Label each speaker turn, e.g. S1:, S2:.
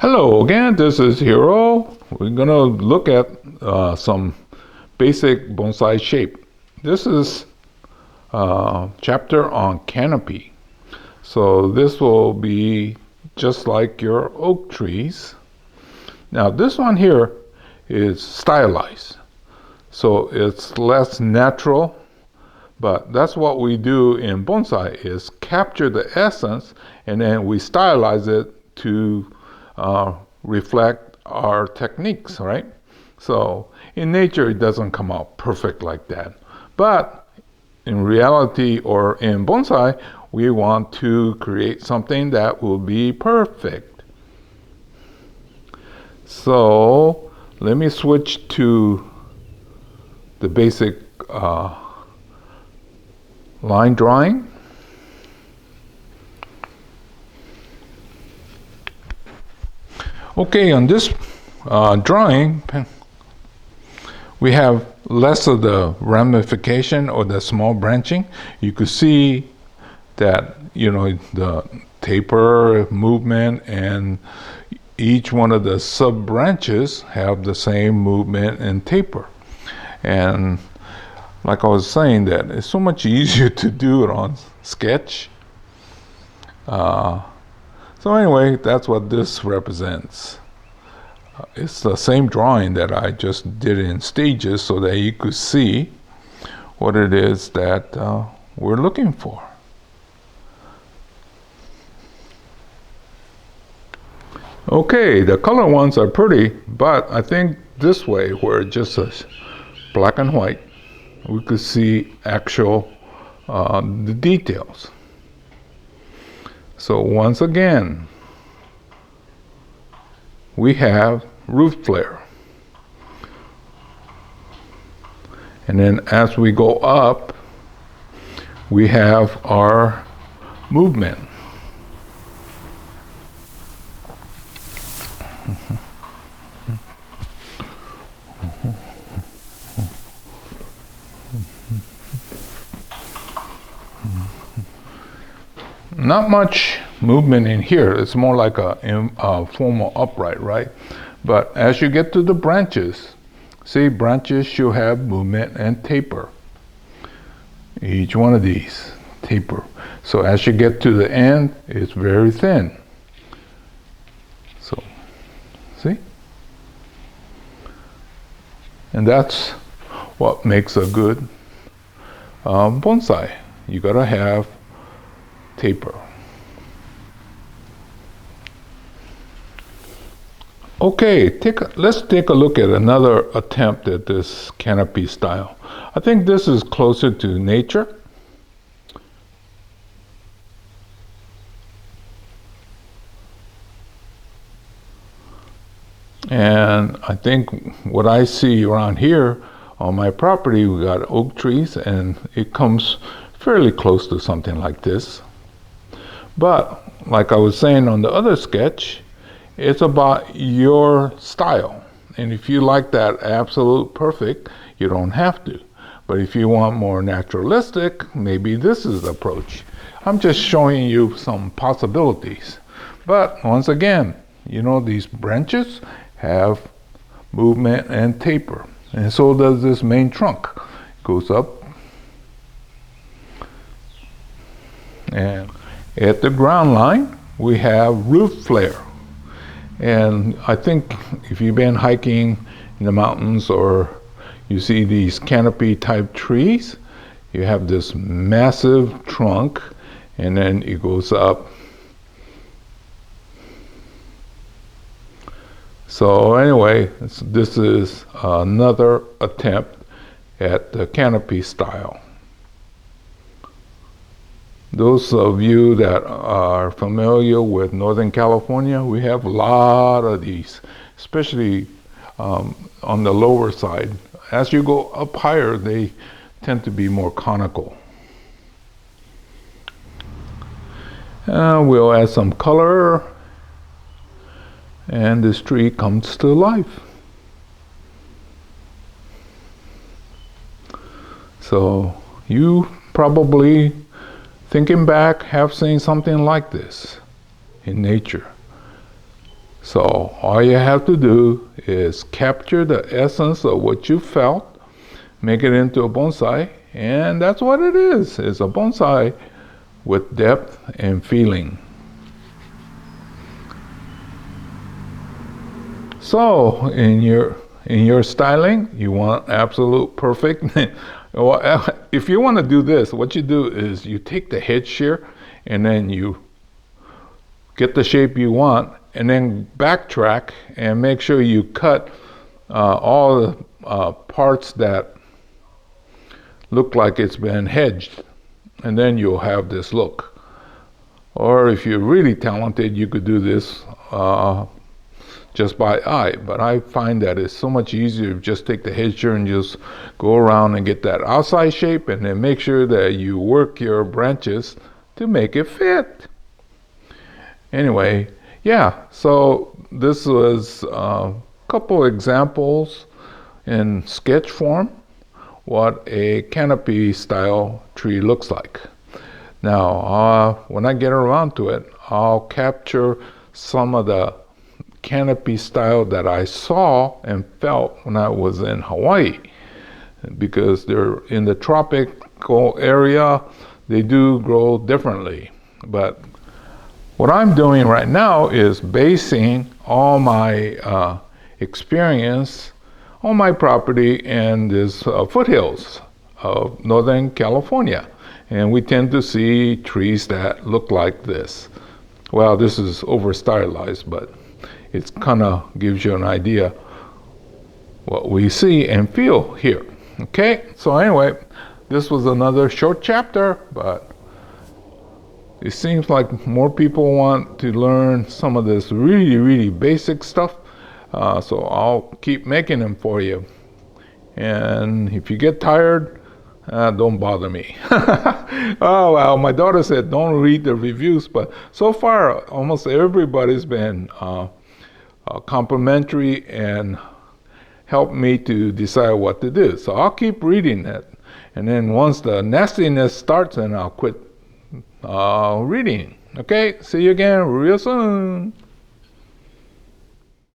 S1: Hello again, this is Hiro. We're going to look at some basic bonsai shape. This is a chapter on canopy. So this will be just like your oak trees. Now this one here is stylized. So it's less natural, but that's what we do in bonsai is capture the essence and then we stylize it to reflect our techniques, right? So in nature, it doesn't come out perfect like that. But in reality or in bonsai, we want to create something that will be perfect. So let me switch to the basic line drawing. Okay, on this drawing, we have less of the ramification or the small branching. You could see that, the taper movement and each one of the sub branches have the same movement and taper. And like I was saying, that it's so much easier to do it on sketch. So anyway, that's what this represents. It's the same drawing that I just did in stages so that you could see what it is that we're looking for. Okay, the color ones are pretty, but I think this way, where it just says black and white, we could see actual the details. So once again, we have roof flare. And then as we go up, we have our movement. Not much movement in here. It's more like a formal upright, right? But as you get to the branches, see, branches should have movement and taper. Each one of these taper. So as you get to the end, it's very thin. So, see? And that's what makes a good bonsai. You gotta have taper. Okay, let's take a look at another attempt at this canopy style. I think this is closer to nature. And I think what I see around here on my property, we got oak trees and it comes fairly close to something like this. But like I was saying on the other sketch, it's about your style. And if you like that absolute perfect, you don't have to. But if you want more naturalistic, maybe this is the approach. I'm just showing you some possibilities. But once again, these branches have movement and taper. And so does this main trunk. It goes up. And at the ground line, we have roof flare. And I think if you've been hiking in the mountains or you see these canopy type trees, you have this massive trunk and then it goes up. So anyway, this is another attempt at the canopy style. Those of you that are familiar with Northern California, we have a lot of these, especially on the lower side. As you go up higher, they tend to be more conical. We'll add some color, and this tree comes to life. So you probably, thinking back, have seen something like this in nature. So all you have to do is capture the essence of what you felt, make it into a bonsai, and that's what it is. It's a bonsai with depth and feeling. So in your styling, you want absolute perfect. Well, if you want to do this, what you do is you take the head shear and then you get the shape you want, and then backtrack and make sure you cut all the parts that look like it's been hedged, and then you'll have this look. Or if you're really talented, you could do this just by eye, but I find that it's so much easier to just take the head shear and just go around and get that outside shape, and then make sure that you work your branches to make it fit. Anyway, yeah, so this was a couple examples in sketch form what a canopy style tree looks like. Now, when I get around to it, I'll capture some of the canopy style that I saw and felt when I was in Hawaii, because they're in the tropical area. They do grow differently, but what I'm doing right now is basing all my experience on my property and this foothills of Northern California, and we tend to see trees that look like this. Well, this is over stylized, but it kind of gives you an idea what we see and feel here. Okay, so anyway, this was another short chapter, but it seems like more people want to learn some of this really basic stuff, so I'll keep making them for you. And if you get tired, don't bother me. Oh, well, my daughter said don't read the reviews, but so far almost everybody's been complimentary and helped me to decide what to do. So I'll keep reading it, and then once the nastiness starts, then I'll quit reading. Okay, see you again real soon.